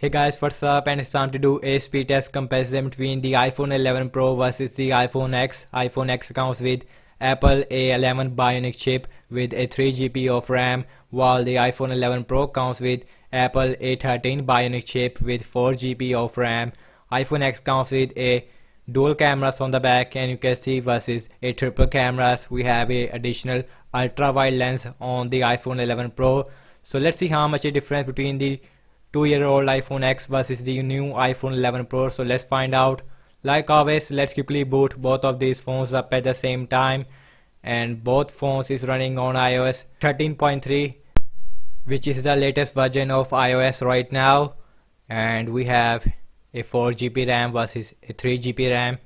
Hey guys, what's up? And it's time to do a speed test comparison between the iPhone 11 Pro versus the iPhone X. iPhone X comes with Apple A11 Bionic chip with a 3 GB of RAM, while the iPhone 11 Pro comes with Apple A13 Bionic chip with 4 GB of RAM. iPhone X comes with a dual cameras on the back, and you can see versus a triple cameras. We have a additional ultra wide lens on the iPhone 11 Pro. So let's see how much a difference between the 2-year-old iPhone X versus the new iPhone 11 Pro. So let's find out. Like always, let's quickly boot both of these phones up at the same time, and both phones is running on iOS 13.3, which is the latest version of iOS right now. And we have a 4 GB RAM versus a 3 GB RAM,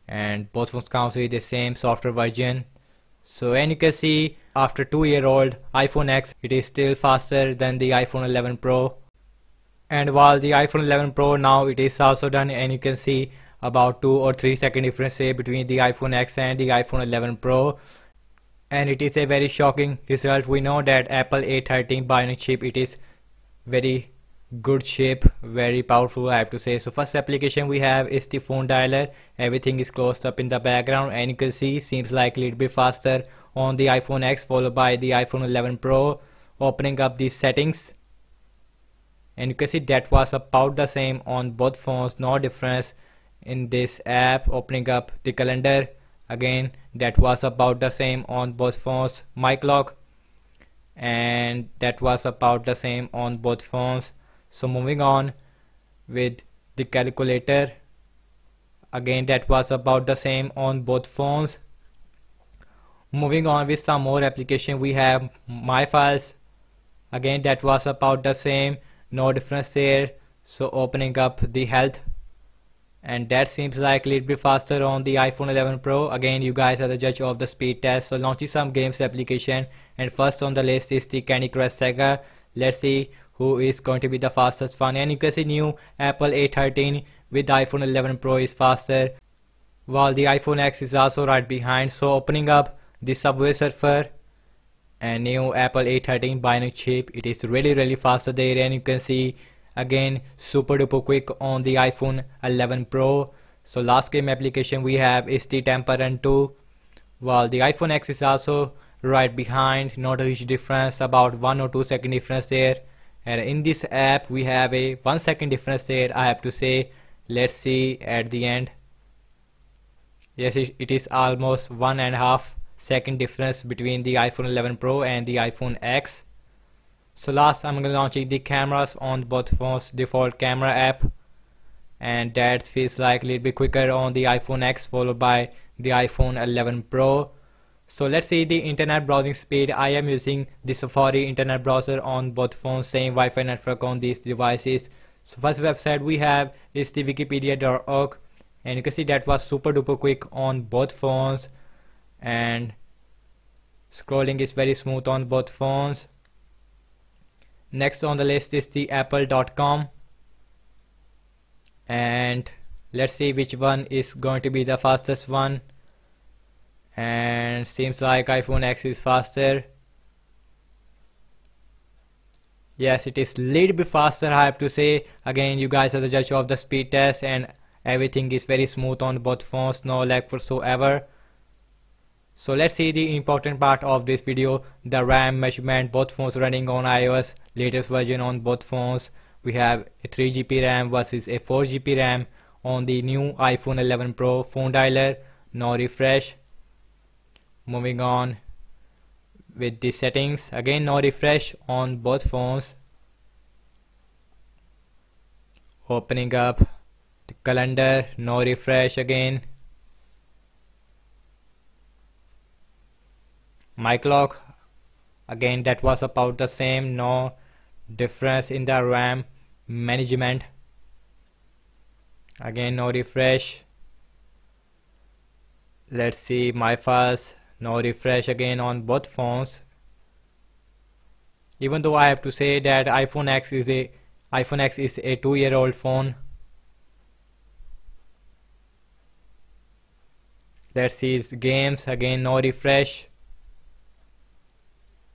and both phones comes with the same software version. So, and you can see after 2-year-old iPhone X, it is still faster than the iPhone 11 Pro. And while the iPhone 11 Pro now it is also done, and you can see about 2 or 3 second difference between the iPhone X and the iPhone 11 Pro, and it is a very shocking result. We know that Apple A13 Bionic chip, it is very good chip, very powerful, I have to say. So first application we have is the phone dialer. Everything is closed up in the background, and you can see seems like a little bit faster on the iPhone X followed by the iPhone 11 Pro. Opening up these settings, and you can see that was about the same on both phones, no difference in this app. Opening up the calendar, again that was about the same on both phones. Mic lock, and that was about the same on both phones. So moving on with the calculator, again that was about the same on both phones. Moving on with some more application, we have My Files. Again that was about the same, no difference there. So opening up the health, and that seems like a little bit faster on the iPhone 11 Pro. Again, you guys are the judge of the speed test. So launching some games application, and first on the list is the Candy Crush Saga. Let's see who is going to be the fastest one. And you can see new Apple A13 with the iPhone 11 Pro is faster, while the iPhone X is also right behind. So opening up the Subway Surfer and new Apple A13 Bionic chip, it is really faster there, and you can see again super duper quick on the iPhone 11 Pro. So last game application we have is the Temple Run 2, while the iPhone X is also right behind, not a huge difference, about 1 or 2 second difference there. And in this app we have a 1 second difference there, I have to say. Let's see at the end. Yes, it is almost 1.5 second difference between the iPhone 11 Pro and the iPhone X. So last I'm launching the cameras on both phones, default camera app, and that feels like a little bit quicker on the iPhone X followed by the iPhone 11 Pro. So let's see the internet browsing speed. I am using the Safari internet browser on both phones, same Wi-Fi network on these devices. So first website we have is the wikipedia.org, and you can see that was super duper quick on both phones, and scrolling is very smooth on both phones. Next on the list is the apple.com, and let's see which one is going to be the fastest one. And seems like iPhone X is faster. Yes, it is little bit faster, I have to say. Again, you guys are the judge of the speed test, and everything is very smooth on both phones, no lag whatsoever. So let's see the important part of this video, the RAM measurement. Both phones running on iOS latest version on both phones. We have a 3 GB RAM versus a 4 GB RAM on the new iPhone 11 Pro. Phone dialer, no refresh. Moving on with the settings, again no refresh on both phones. Opening up the calendar, no refresh again. Mic lock, again that was about the same, no difference in the RAM management. Again no refresh. Let's see My Files, no refresh again on both phones. Even though I have to say that iPhone X is a 2-year-old phone. Let's see games, again no refresh.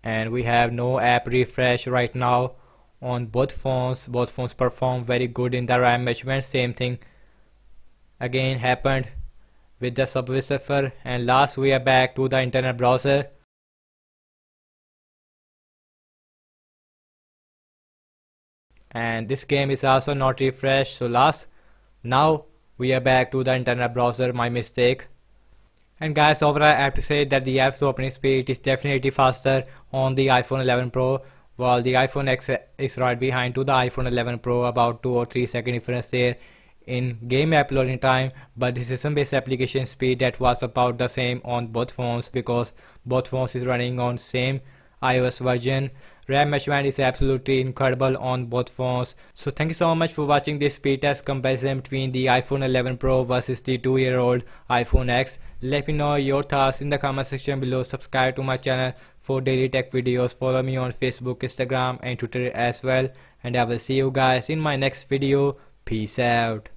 and we have no app refresh right now on both phones. Both phones perform very good in the RAM measurement. Same thing again happened with the Subway Surfer. And last we are back to the internet browser. And this game is also not refreshed. So now we are back to the internet browser, my mistake. And guys, overall I have to say that the app's opening speed is definitely faster on the iPhone 11 Pro, while the iPhone X is right behind to the iPhone 11 Pro, about 2 or 3 second difference there in game app loading time. But the system based application speed, that was about the same on both phones, because both phones is running on same iOS version. RAM measurement is absolutely incredible on both phones. So thank you so much for watching this speed test comparison between the iPhone 11 Pro versus the 2-year-old iPhone X. Let me know your thoughts in the comment section below. Subscribe to my channel for daily tech videos. Follow me on Facebook, Instagram and Twitter as well. And I will see you guys in my next video. Peace out.